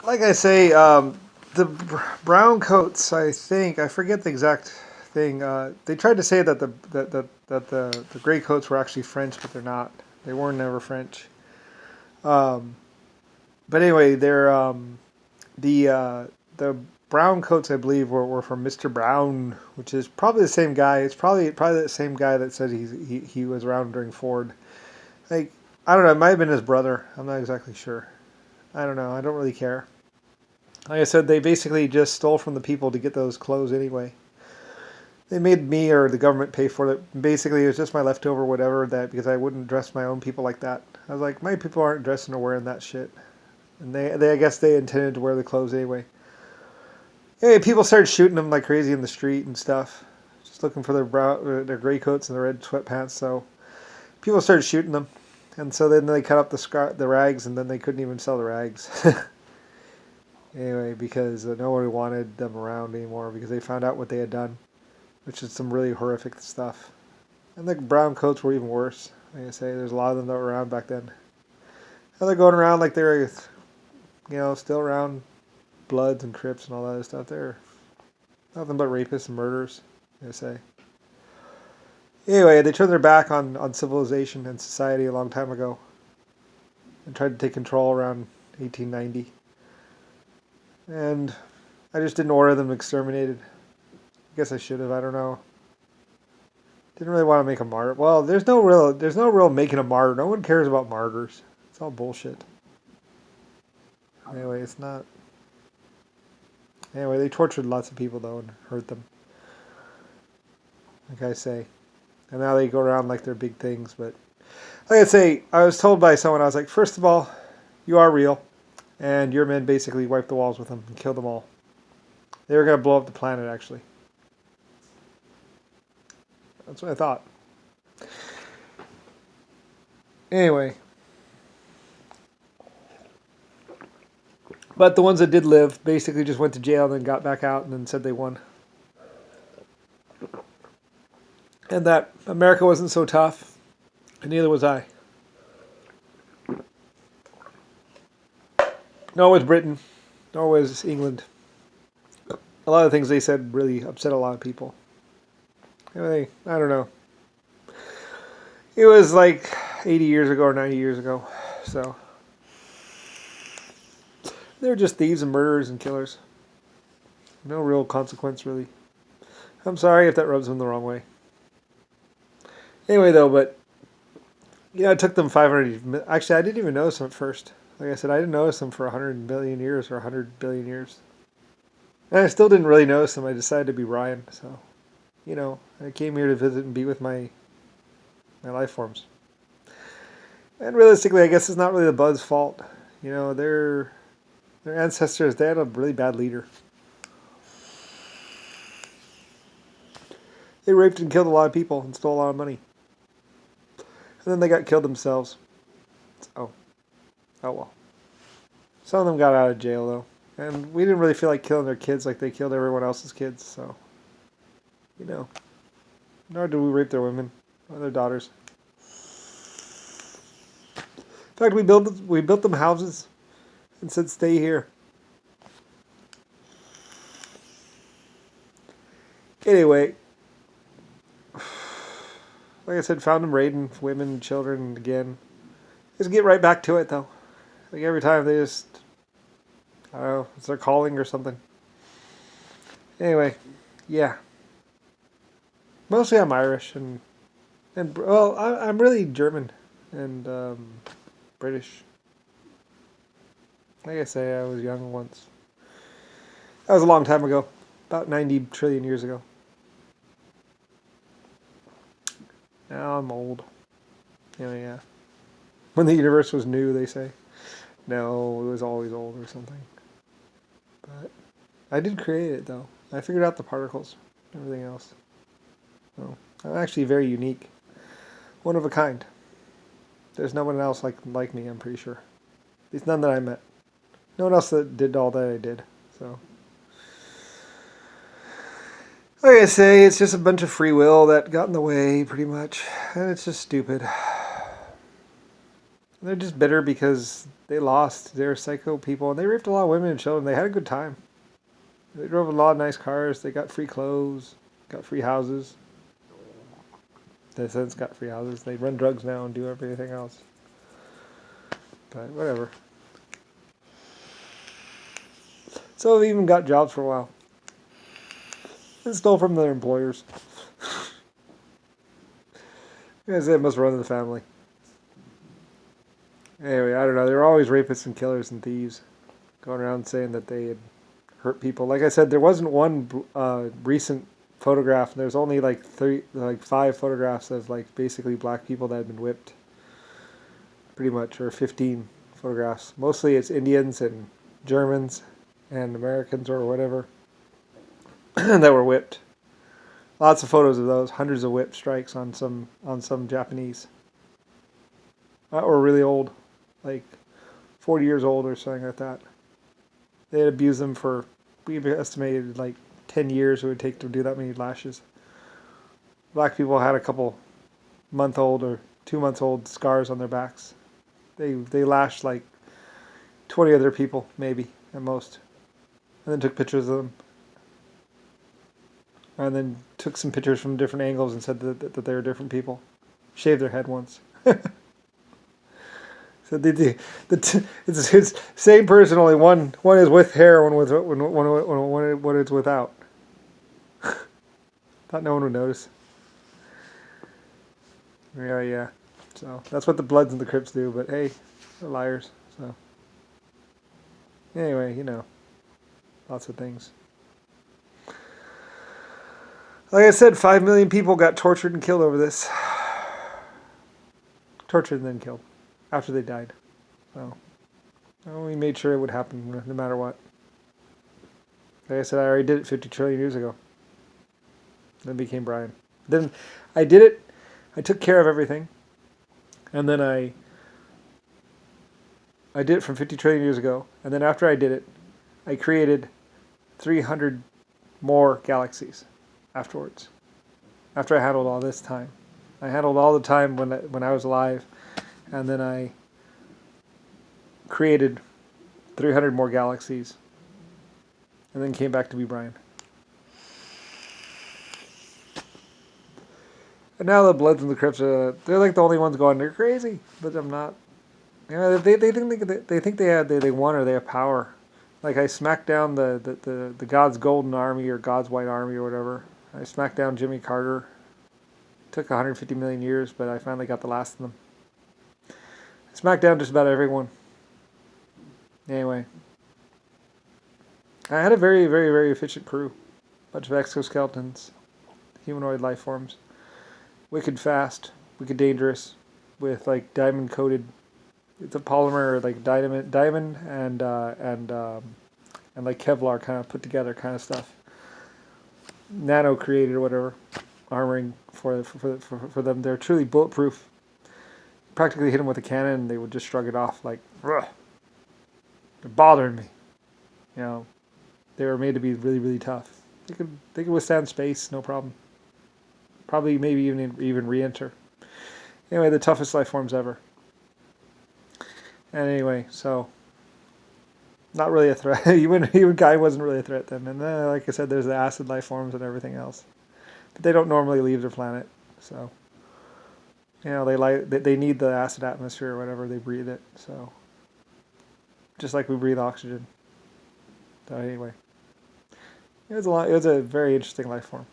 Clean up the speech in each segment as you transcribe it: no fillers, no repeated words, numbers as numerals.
like I say, the brown coats. I think I forget the exact thing. They tried to say that the gray coats were actually French, but they're not. They were never French. Um, but anyway, the brown coats. I believe were from Mr. Brown, which is probably the same guy. It's probably the same guy that said he was around during Ford. Like I don't know. It might have been his brother. I'm not exactly sure. I don't know. I don't really care. Like I said, they basically just stole from the people to get those clothes anyway. They made me or the government pay for it. Basically, it was just my leftover whatever that because I wouldn't dress my own people like that. I was like, my people aren't dressing or wearing that shit, and they I guess they intended to wear the clothes anyway. Hey, people started shooting them like crazy in the street and stuff, just looking for their gray coats and their red sweatpants. So people started shooting them, and so then they cut up the rags, and then they couldn't even sell the rags. Anyway, because no one wanted them around anymore because they found out what they had done, which is some really horrific stuff. And the brown coats were even worse. Like I say, there's a lot of them that were around back then. And they're going around like they're, still around Bloods and Crips and all that other stuff. They're nothing but rapists and murderers, like I say. Anyway, they turned their back on civilization and society a long time ago and tried to take control around 1890. And I just didn't order them exterminated. I guess I should have. I don't know. Didn't really want to make a martyr. Well, there's no real making a martyr. No one cares about martyrs. It's all bullshit. Anyway, it's not. Anyway, they tortured lots of people though and hurt them. Like I say, and now they go around like they're big things. But like I say, I was told by someone. I was like, first of all, you are real, and your men basically wiped the walls with them and killed them all. They were gonna blow up the planet. Actually, that's what I thought. Anyway, but the ones that did live basically just went to jail and then got back out and then said they won. And that America wasn't so tough, and neither was I. Nor was Britain, nor was England. A lot of things they said really upset a lot of people. Anyway, I don't know. It was like 80 years ago or 90 years ago. So they're just thieves and murderers and killers. No real consequence, really. I'm sorry if that rubs them the wrong way. Anyway, though, but it took them 500. Actually, I didn't even notice them at first. Like I said, I didn't notice them for 100 billion years or 100 billion years. And I still didn't really notice them. I decided to be Ryan. So, I came here to visit and be with my life forms. And realistically, I guess it's not really the Buds' fault. Their ancestors, they had a really bad leader. They raped and killed a lot of people and stole a lot of money. And then they got killed themselves. So, oh well. Some of them got out of jail, though. And we didn't really feel like killing their kids like they killed everyone else's kids, so, Nor did we rape their women or their daughters. In fact, we built them houses and said, stay here. Anyway, like I said, found them raiding women, children again. Just get right back to it, though. Like every time they just, I don't know, it's their calling or something. Anyway, yeah. Mostly I'm Irish and well, I'm really German and British. Like I say, I was young once. That was a long time ago, about 90 trillion years ago. Now I'm old. Yeah. When the universe was new, they say. No, it was always old or something. But I did create it, though. I figured out the particles, everything else. So I'm actually very unique. One of a kind. There's no one else like me, I'm pretty sure. At least none that I met. No one else that did all that I did. So, like I say, it's just a bunch of free will that got in the way, pretty much. And it's just stupid. They're just bitter because they lost. They're psycho people, and they raped a lot of women and children. They had a good time. They drove a lot of nice cars. They got free clothes, got free houses. They since got free houses. They run drugs now and do everything else. But whatever. So they even got jobs for a while. And stole from their employers. I said it must run in the family. Anyway, I don't know. They were always rapists and killers and thieves, going around saying that they had hurt people. Like I said, there wasn't one recent photograph. There's only like 5 photographs of like basically black people that had been whipped, pretty much, or 15 photographs. Mostly it's Indians and Germans and Americans or whatever that were whipped. Lots of photos of those. Hundreds of whip strikes on some Japanese. Or really old, like 40 years old or something like that. They had abused them for, we estimated like 10 years it would take to do that many lashes. Black people had a couple month-old or 2-month-old scars on their backs. They lashed like 20 other people, maybe, at most. And then took pictures of them. And then took some pictures from different angles and said that they were different people. Shaved their head once. So it's same person, only one is with hair, one is without. Thought no one would notice. Yeah. So that's what the Bloods and the Crips do. But hey, they're liars. So anyway, lots of things. Like I said, 5 million people got tortured and killed over this. Tortured and then killed after they died. So we made sure it would happen no matter what. Like I said, I already did it 50 trillion years ago. Then became Brian. Then I did it. I took care of everything. And then I did it from 50 trillion years ago. And then after I did it, I created 300 more galaxies afterwards. After I handled all this time. I handled all the time when I was alive. And then I created 300 more galaxies. And then came back to be Brian. And now the Bloods and the Crips they're like the only ones going, they're crazy. But I'm not. They think they won or they have power. Like I smacked down the God's Golden Army or God's White Army or whatever. I smacked down Jimmy Carter. Took 150 million years, but I finally got the last of them. I smacked down just about everyone. Anyway. I had a very, very, very efficient crew. Bunch of exoskeletons. Humanoid life forms. Wicked fast. Wicked dangerous. With like diamond coated. It's a polymer like diamond and like Kevlar kind of put together kind of stuff. Nano created or whatever. Armoring for them. They're truly bulletproof. Practically hit them with a cannon and they would just shrug it off like, ugh, they're bothering me. They were made to be really, really tough. They could withstand space, no problem. Probably maybe even re-enter. Anyway, the toughest life forms ever. And anyway, so not really a threat. even Guy wasn't really a threat then. And then, like I said, there's the acid life forms and everything else. But they don't normally leave their planet, so they need the acid atmosphere or whatever. They breathe it, so just like we breathe oxygen. So anyway, it was a very interesting life form.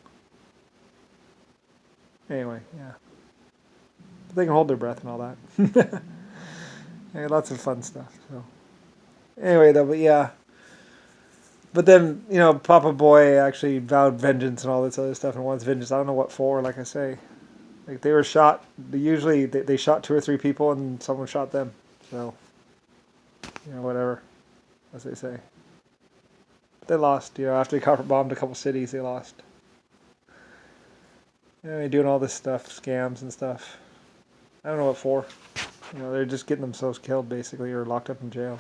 Anyway, yeah, but they can hold their breath and all that. Yeah, lots of fun stuff. So anyway, though, but yeah. But then, Papa Boy actually vowed vengeance and all this other stuff and wants vengeance. I don't know what for, like I say. Like, they were shot. They shot 2 or 3 people and someone shot them. So, whatever, as they say. But they lost, after they copper bombed a couple cities, they lost. They're doing all this stuff, scams and stuff. I don't know what for. They're just getting themselves killed, basically, or locked up in jail.